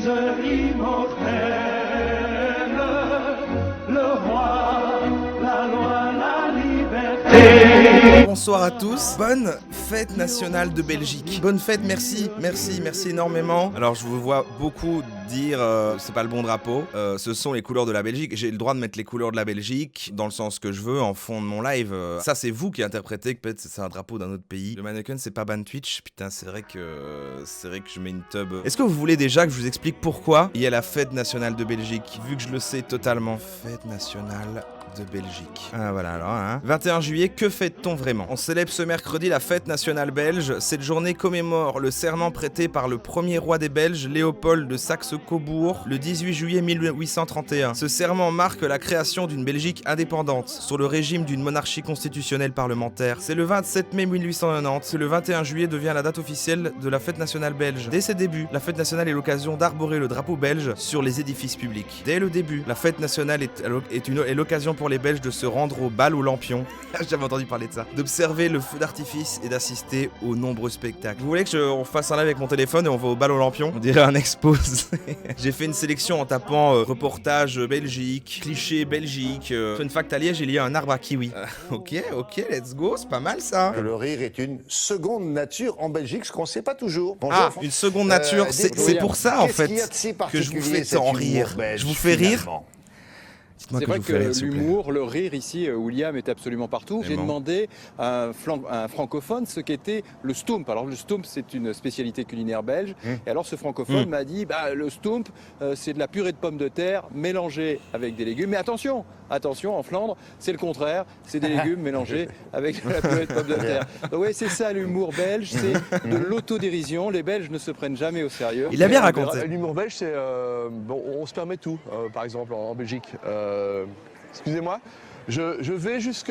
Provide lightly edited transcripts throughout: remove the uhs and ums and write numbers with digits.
immortelle, le roi, la loi, la liberté. Bonsoir à tous, bonne fête nationale de Belgique. Bonne fête, merci énormément. Alors je vous vois beaucoup dire c'est pas le bon drapeau, ce sont les couleurs de la Belgique. J'ai le droit de mettre les couleurs de la Belgique dans le sens que je veux en fond de mon live. Ça c'est vous qui interprétez que peut-être c'est un drapeau d'un autre pays. Le mannequin c'est pas ban Twitch, putain c'est vrai que je mets une tub. Est-ce que vous voulez déjà que je vous explique pourquoi il y a la fête nationale de Belgique, vu que je le sais totalement. Fête nationale de Belgique. Ah voilà alors hein. 21 juillet, que fête-t-on vraiment? On célèbre ce mercredi la fête nationale belge. Cette journée commémore le serment prêté par le premier roi des Belges, Léopold de Saxe-Cobourg, le 18 juillet 1831. Ce serment marque la création d'une Belgique indépendante, sur le régime d'une monarchie constitutionnelle parlementaire. C'est le 27 mai 1890 que le 21 juillet devient la date officielle de la fête nationale belge. Dès ses débuts, la fête nationale est l'occasion d'arborer le drapeau belge sur les édifices publics. Dès le début, la fête nationale est l'occasion pour les Belges de se rendre au bal aux lampions. J'avais entendu parler de ça. D'observer le feu d'artifice et d'assister aux nombreux spectacles. Vous voulez que on fasse un live avec mon téléphone et on va au bal aux lampions? On dirait un expose. J'ai fait une sélection en tapant reportage Belgique, cliché Belgique. Une fact à Liège, il y a un arbre à kiwi. Ok, let's go, c'est pas mal ça. Le rire est une seconde nature en Belgique, ce qu'on ne sait pas toujours. Bonjour, ah, une seconde nature, c'est pour ça en fait que je vous fais en rire. Je vous fais rire. C'est vrai que l'humour, le rire ici, William est absolument partout. J'ai demandé à un francophone ce qu'était le stoomp. Alors le stoomp, c'est une spécialité culinaire belge. Et alors ce francophone m'a dit, le stoomp, c'est de la purée de pommes de terre mélangée avec des légumes. Mais attention, en Flandre, c'est le contraire. C'est des légumes mélangés avec de la purée de pommes de terre. Donc oui, c'est ça l'humour belge, c'est de l'autodérision. Les Belges ne se prennent jamais au sérieux. Il a bien raconté. L'humour belge, c'est bon, on se permet tout. Par exemple, en Belgique. Excusez-moi, je vais jusque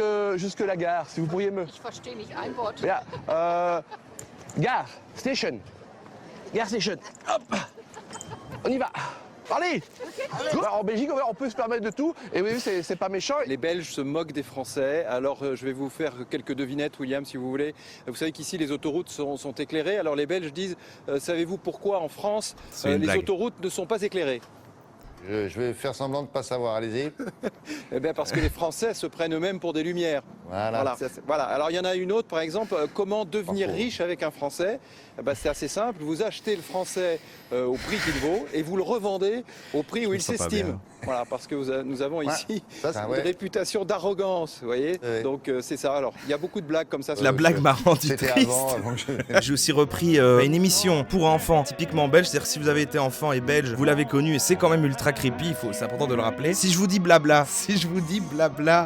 la gare, si vous pourriez me... Ich verstehe nicht ein Wort. Ja, gare, station. Gare station. Hop, on y va. Allez, en Belgique, on peut se permettre de tout. Et oui, c'est pas méchant. Les Belges se moquent des Français. Alors, je vais vous faire quelques devinettes, William, si vous voulez. Vous savez qu'ici, les autoroutes sont éclairées. Alors, les Belges disent, savez-vous pourquoi en France, les autoroutes ne sont pas éclairées? Je vais faire semblant de ne pas savoir, allez-y. Eh bien, parce que les Français se prennent eux-mêmes pour des lumières. Voilà. Alors, il y en a une autre, par exemple, comment devenir riche avec un Français? C'est assez simple, vous achetez le Français au prix qu'il vaut et vous le revendez au prix où il s'estime. Voilà, parce que nous avons ici une réputation d'arrogance, vous voyez. Donc, c'est ça. Alors, il y a beaucoup de blagues comme ça. La blague marrante du triste. J'ai aussi repris une émission pour enfants, typiquement belge. C'est-à-dire si vous avez été enfant et belge, vous l'avez connu et c'est quand même ultra creepy, c'est important de le rappeler. Si je vous dis blabla,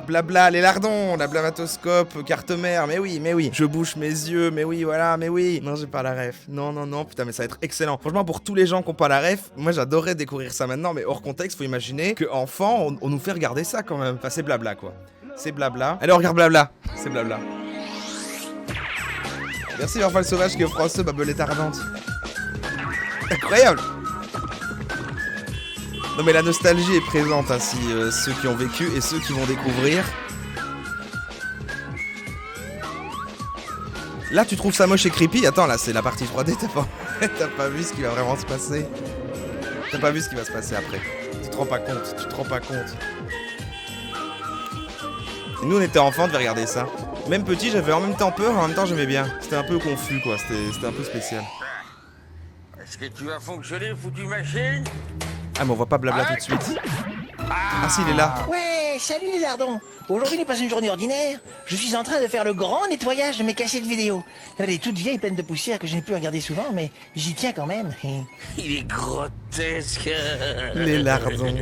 blabla, les lardons, la blamatoscope, carte mère, mais oui, je bouche mes yeux, mais oui, voilà, mais oui. Non, j'ai pas la ref. Non, putain, mais ça va être excellent. Franchement, pour tous les gens qui ont pas la ref, moi j'adorerais découvrir ça maintenant, mais hors contexte, faut imaginer que enfant, on nous fait regarder ça quand même. Enfin, c'est blabla quoi. C'est blabla. Allez, on regarde blabla. C'est blabla. Merci Orphan Sauvage qui offre ce babelette ardente. Incroyable. Non mais la nostalgie est présente ainsi, ceux qui ont vécu et ceux qui vont découvrir. Là tu trouves ça moche et creepy? Attends, là c'est la partie 3D, t'as pas vu ce qui va vraiment se passer. T'as pas vu ce qui va se passer après. Tu te rends pas compte. Et nous on était enfants, on devait regarder ça. Même petit j'avais en même temps peur, en même temps j'aimais bien. C'était un peu confus quoi, c'était un peu spécial. Est-ce que tu vas fonctionner, foutu machine? Ah mais on voit pas blabla tout de suite. Ah si, il est là. Ouais, salut les lardons. Aujourd'hui n'est pas une journée ordinaire. Je suis en train de faire le grand nettoyage de mes cassettes vidéo. Elle est toute vieille, pleine de poussière que je n'ai plus regardé souvent, mais j'y tiens quand même. Il est grotesque. Les lardons.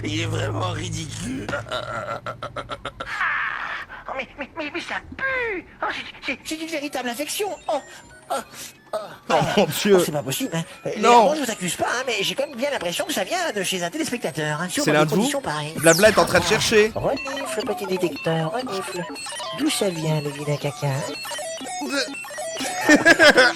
Il est vraiment ridicule. Oh, mais ça pue. Oh, c'est une véritable infection. Oh mon Dieu. C'est pas possible. Hein. Non. Je vous accuse pas, hein, mais j'ai quand même bien l'impression que ça vient de chez un téléspectateur. Hein, c'est l'un de vous. Blabla est en train de chercher. Renifle, petit détecteur, renifle. D'où ça vient, le vilain caca?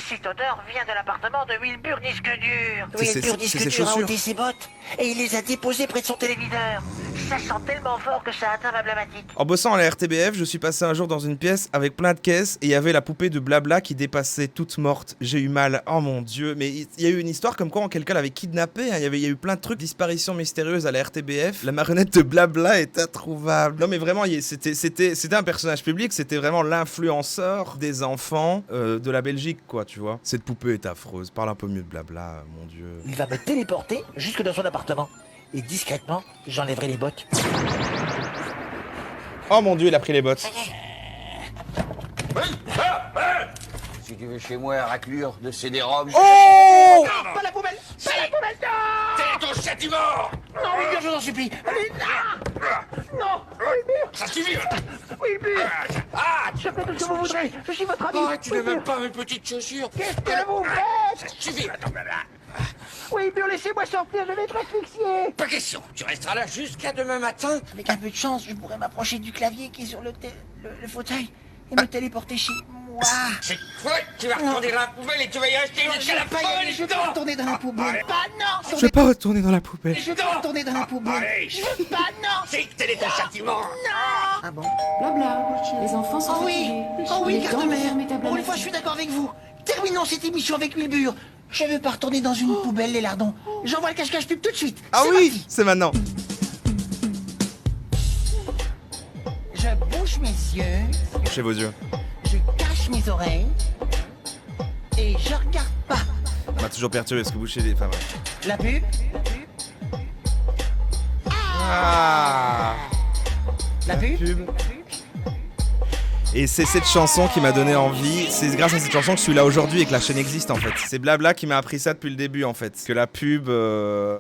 Cette odeur vient de l'appartement de Wilbur Disque Dur. Wilbur Disque Dur a ôté ses bottes et il les a déposées près de son téléviseur. Ça sent tellement fort que ça atteint ma blamatique. En bossant à la RTBF, je suis passé un jour dans une pièce avec plein de caisses et il y avait la poupée de Blabla qui dépassait toute morte. J'ai eu mal, oh mon dieu. Mais il y a eu une histoire comme quoi quelqu'un l'avait kidnappé, hein. Il y a eu plein de trucs, disparitions mystérieuses à la RTBF. La marionnette de Blabla est introuvable. Non mais vraiment, c'était un personnage public, c'était vraiment l'influenceur des enfants de la Belgique, quoi, tu vois. Cette poupée est affreuse, parle un peu mieux de Blabla, mon dieu. Il va me téléporter jusque dans son appartement. Et discrètement, j'enlèverai les bottes. Oh mon dieu, il a pris les bottes. Si tu veux chez moi à raclure de CD-ROM... Oh! Pas la poubelle! Pas la poubelle! C'est ton châtiment! Non, Wilbur, je vous en supplie! Allez, non! Wilbur! Ça suffit! Wilbur! Ah! Je fais tout ce que vous voudrez! Je suis votre ami! Oh, tu n'as même pas mes petites chaussures! Qu'est-ce que vous faites? Ça suffit! Wilbur, laissez-moi sortir, je vais être asphyxié! Pas question! Tu resteras là jusqu'à demain matin! Avec un peu de chance, je pourrais m'approcher du clavier qui est sur le fauteuil et me téléporter chez moi. C'est quoi? Tu vas retourner dans la poubelle et tu vas y rester jusqu'à la fin de Je vais pas retourner dans la poubelle. Pas non! Je vais pas retourner dans la poubelle. Je vais pas retourner dans la poubelle. Allez. Je veux pas, non! C'est tel est ton châtiment! Non! Ah bon? Blabla, les enfants sont Oh oui! fatigués. Oh oui, Il est temps de garde-mère! fermer ta Pour une blabla. fois, je suis d'accord avec vous. Terminons cette émission avec Wilbur. Je veux pas retourner dans une poubelle, les lardons. J'envoie le cache-cache pub tout de suite. Ah C'est oui, parti. c'est maintenant. Je bouche mes yeux, Chez vos yeux. je cache mes oreilles et je regarde pas. M'a toujours perturbé parce que boucher les... Enfin bref. La pub? Ah. La pub? Et c'est cette chanson qui m'a donné envie. C'est grâce à cette chanson que je suis là aujourd'hui et que la chaîne existe en fait. C'est Blabla qui m'a appris ça depuis le début en fait. Que la pub,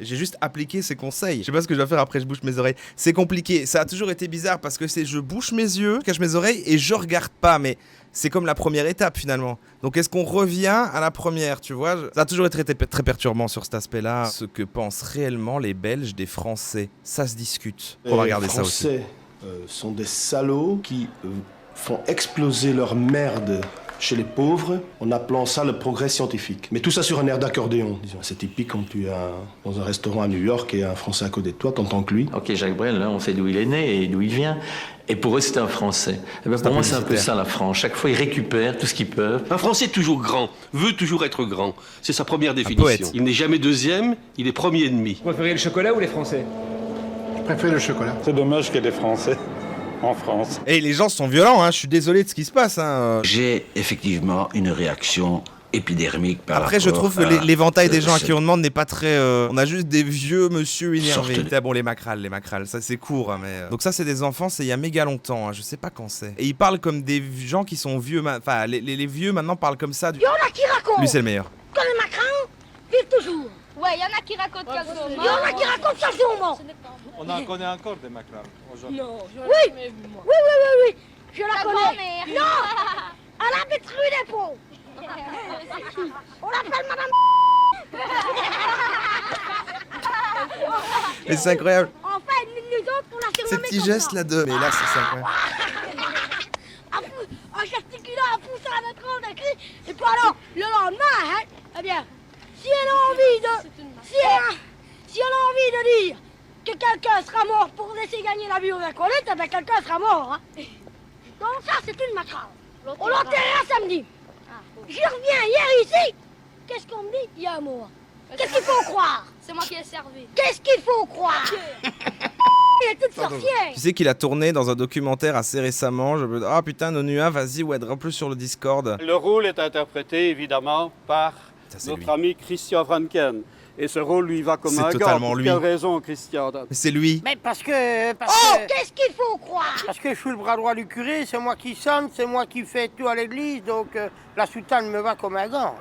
j'ai juste appliqué ses conseils. Je sais pas ce que je dois faire après je bouche mes oreilles. C'est compliqué. Ça a toujours été bizarre parce que c'est je bouche mes yeux, je cache mes oreilles et je regarde pas. Mais c'est comme la première étape finalement. Donc est-ce qu'on revient à la première, tu vois? Ça a toujours été très perturbant sur cet aspect-là. Ce que pensent réellement les Belges des Français. Ça se discute. On va regarder ça aussi. Les Français sont des salauds qui font exploser leur merde chez les pauvres en appelant ça le progrès scientifique. Mais tout ça sur un air d'accordéon, disons. C'est typique quand tu es dans un restaurant à New York et un Français à côté de toi, t'entends que lui. Ok, Jacques Brel, là, on sait d'où il est né et d'où il vient. Et pour eux, c'est un Français. Et ben, pour moi, c'est un peu ça, la France. Chaque fois, ils récupèrent tout ce qu'ils peuvent. Un Français toujours grand, veut toujours être grand. C'est sa première définition. Il n'est jamais deuxième, il est premier ennemi. Vous préférez le chocolat ou les Français? Je préfère le chocolat. C'est dommage qu'il y ait des Français en France. Et les gens sont violents, hein. Je suis désolé de ce qui se passe. Hein. J'ai effectivement une réaction épidermique par Après, je trouve que l'éventail des gens à qui on demande n'est pas très... on a juste des vieux monsieur énervés. Bon, les macrales, ça c'est court. Hein, mais... Donc ça, c'est des enfants, c'est il y a méga longtemps. Hein, je sais pas quand c'est. Et ils parlent comme des gens qui sont vieux. Enfin, les vieux maintenant parlent comme ça. Il y en a qui racontent. Lui, c'est le meilleur. Que les Macron vivent toujours. Ouais, il y en a qui racontent chaque jour. Il y en a qui racontent chaque jour. On en connaît encore des macrales aujourd'hui. Non, oui. Oui. Je la connais. Non. Elle habite rue des Ponts. On l'appelle Madame. Mais c'est incroyable. Enfin, nous autres, on l'a surnommé Ces petits gestes là de... Mais là, c'est incroyable. En gesticulant, en poussant à notre ordre de cri. Et puis alors, le lendemain, hein, eh bien, si elle a envie de... Si elle a envie de dire que quelqu'un sera mort pour laisser gagner la vie aux incollettes, eh bien, quelqu'un sera mort, hein. Donc ça, c'est une macrale. On l'enterrera samedi. J'y reviens hier ici. Qu'est-ce qu'on me dit? Il y a un mot. Qu'est-ce qu'il faut croire? C'est moi qui ai servi. Qu'est-ce qu'il faut croire? Il est toute sorcière. Tu sais qu'il a tourné dans un documentaire assez récemment. Ah putain, Nonua, vas-y, ouais, drop plus sur le Discord. Le rôle est interprété évidemment par notre ami Christian Franken. Et ce rôle lui va comme un gant. Pour quelle raison, Christian? C'est lui. Mais parce que... Qu'est-ce qu'il faut croire? Parce que je suis le bras droit du curé, c'est moi qui sonne, c'est moi qui fais tout à l'église, donc la soutane me va comme un gant.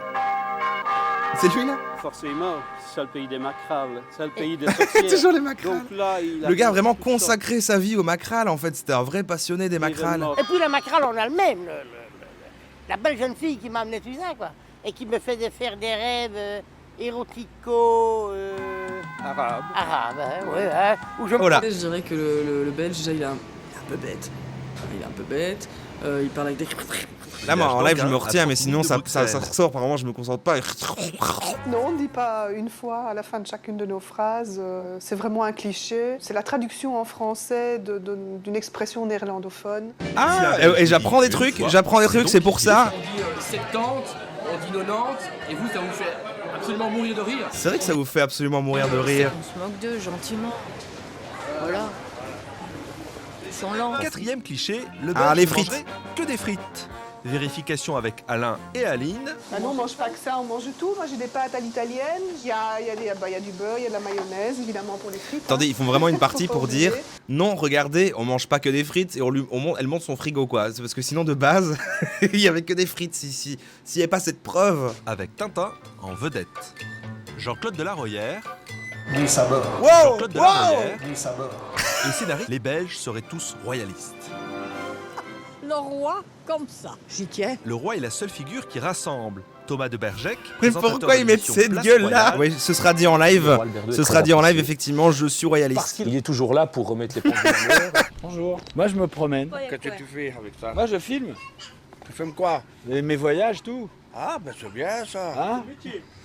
C'est lui là? Forcément, c'est le pays des macrales, c'est le pays des sorcières. Toujours les macrales. Donc là, le gars a vraiment consacré sa vie aux macrales en fait, c'était un vrai passionné des macrales. Et puis la macrale en elle-même, la belle jeune fille qui m'a amené tout ça quoi, et qui me fait faire des rêves érotico... Arabe. Arabe, hein, ouais, hein, où je... Je dirais que le Belge, déjà, il est un peu bête. Il est un peu bête, il parle avec des... Là, moi, en live, je me retiens, mais sinon, ça ressort. Par moment, je me concentre pas. Non, on ne dit pas une fois à la fin de chacune de nos phrases. C'est vraiment un cliché. C'est la traduction en français d'une expression néerlandophone. Ah, et j'apprends des trucs. C'est pour ça. On dit 70, on dit 90, et vous, ça vous fait absolument mourir de rire. C'est vrai que ça vous fait absolument mourir de rire. On se moque d'eux, gentiment. Voilà. Ils sont lents. 4e cliché, le Ah, Belge les ne frites. mangerait que des frites. Vérification avec Alain et Aline. Ah non, on mange pas que ça, on mange tout. Moi, j'ai des pâtes à l'italienne. Il y a du beurre, il y a de la mayonnaise, évidemment, pour les frites. Attendez, ils font vraiment une partie pour dire non, regardez, on mange pas que des frites et elle monte son frigo, quoi. C'est parce que sinon, de base, il y avait que des frites. S'il n'y avait pas cette preuve. Avec Tintin en vedette. Jean-Claude Delarroyère. Du sabord. Jean-Claude Delarroyère. Du sabord. Et scénariste, les Belges seraient tous royalistes. Le roi, comme ça. J'y tiens. Le roi est la seule figure qui rassemble. Thomas de Bergerac. Mais pourquoi ils mettent cette gueule-là? Oui, ce sera dit en live. Ce sera dit en live, effectivement, je suis royaliste. Il est toujours là pour remettre les pendules à l'heure. Bonjour. Moi, je me promène. Qu'est-ce que tu fais avec ça? Moi, je filme. Tu filmes quoi? Mes voyages, tout. Ah, ben c'est bien ça. Hein?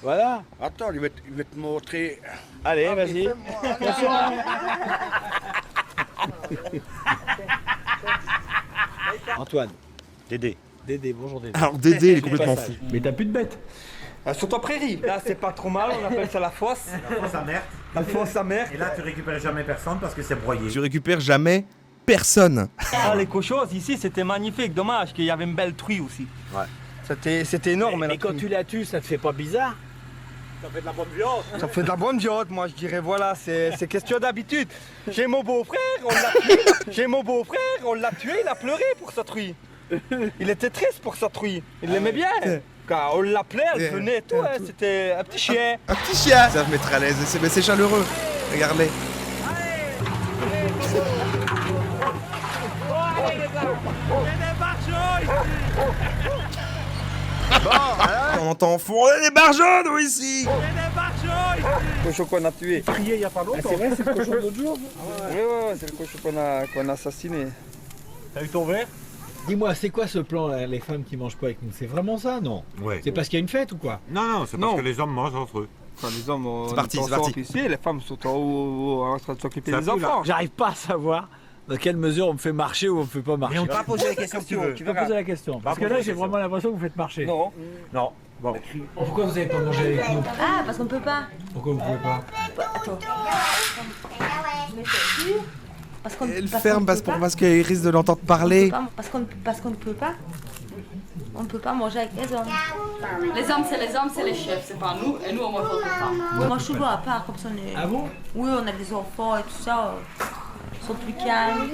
Voilà. Attends, il va te montrer. Allez, vas-y. Bonsoir. Antoine. Dédé. Dédé, bonjour Dédé. Alors Dédé, il est complètement fou. Mais t'as plus de bêtes. Elles sont en prairie. Là, c'est pas trop mal, on appelle ça la fosse. La fosse à merde. La fosse à merde. Et là, tu récupères jamais personne parce que c'est broyé. Tu récupères jamais personne. Ah, les cochons, ici, c'était magnifique. Dommage qu'il y avait une belle truie aussi. Ouais. C'était énorme. Et quand tu la tues, ça te fait pas bizarre? Ça fait de la bonne viande. Ça fait de la bonne viande, moi je dirais, voilà, c'est question d'habitude. J'ai mon beau-frère, on l'a tué. J'ai mon beau-frère, on l'a tué, il a pleuré pour sa truie. Il était triste pour sa truie. Il l'aimait bien. Quand on l'appelait, elle venait et tout, hein, c'était un petit chien. Un petit chien. Ça me mettre à l'aise, c'est chaleureux. Regardez. On entend fourrer des barjots, nous, ici. Le cochon qu'on a tué. Crié il y a pas longtemps. C'est vrai, c'est le cochon de l'autre jour. Oui, c'est le cochon qu'on a assassiné. T'as eu ton verre? Dis-moi, c'est quoi ce plan, là, les femmes qui mangent pas avec nous? C'est vraiment ça, non? Ouais. C'est parce qu'il y a une fête ou quoi? Non, c'est parce que les hommes mangent entre eux. Quand les hommes c'est parti. Ici, les femmes sont en haut en train de s'occuper des enfants. J'arrive pas à savoir dans quelle mesure on me fait marcher ou on me fait pas marcher. Mais on t'a posé la question si tu veux. Tu vas poser la question. Parce que là, j'ai vraiment l'impression que vous faites marcher. Non. Non. Bon. Pourquoi vous avez pas mangé avec nous? Ah, parce qu'on peut pas. Pourquoi vous pouvez pas? Attends. Elle ferme parce qu'elle risque de l'entendre parler. Parce qu'on ne peut pas. On ne peut pas manger avec les hommes. Les hommes, c'est les chefs, c'est pas nous. Et nous, on mange autre part. On mange toujours à part, comme ça on est... Ah bon? Oui, on a des enfants et tout ça. Ils sont plus calmes.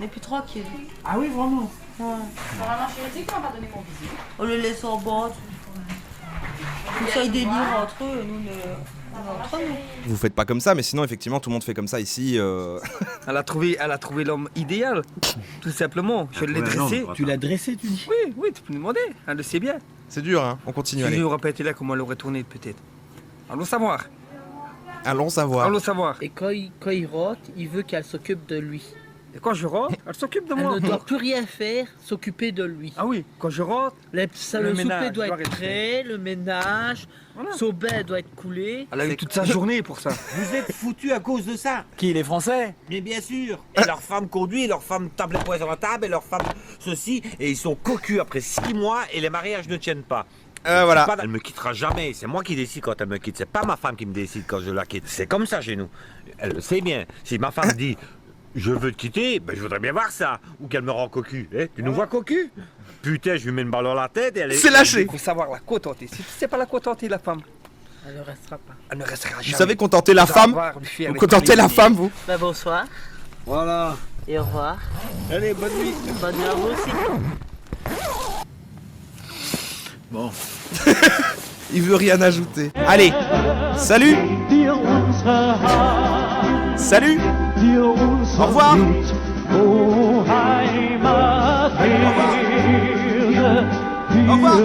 On est plus tranquilles. Ah oui, vraiment? Ouais. Normalement, je sais qu'on va donner mon visite. On les laisse en bord. Comme ça, ils délirent entre eux et nous, on est entre nous. Vous faites pas comme ça, mais sinon, effectivement, tout le monde fait comme ça ici. Elle a trouvé l'homme idéal, tout simplement. Je l'ai dressé. Tu l'as dressé, tu dis? Oui, tu peux me demander. Elle le sait bien. C'est dur, hein. On continue, Si allez. je n'aurais pas été là, comment elle aurait tourné, peut-être. Allons savoir. Allons savoir. Allons savoir. Et quand il rote, il veut qu'elle s'occupe de lui. Et quand je rentre, elle s'occupe de moi. Elle ne doit plus rien faire, s'occuper de lui. Ah oui, quand je rentre, le souper ménage doit doit être rester. prêt, le ménage, son bain doit être coulé. elle a eu toute sa journée pour ça. Vous êtes foutus à cause de ça. Qui, les Français? Mais bien sûr. Et leur femme conduit, leur femme tape les poings sur la table, et leur femme ceci, et ils sont cocus après 6 mois et les mariages ne tiennent pas. Voilà. Elle me quittera jamais, c'est moi qui décide quand elle me quitte, c'est pas ma femme qui me décide quand je la quitte. C'est comme ça chez nous. Elle le sait bien. Si ma femme dit je veux te quitter, ben je voudrais bien voir ça. Ou qu'elle me rend cocu. Eh, tu nous vois cocu? Putain, je lui mets une balle dans la tête et elle est... C'est lâché. Il faut savoir la contenter. Si tu sais pas la contenter, la femme, Elle ne restera pas. elle ne restera jamais. Vous savez contenter la femme? Vous contentez la femme, vous? Bah, bonsoir Voilà. et au revoir. Allez, bonne nuit. Bonne nuit à vous aussi. Bon. Il veut rien ajouter. Allez, salut. Salut. Au revoir. Au revoir.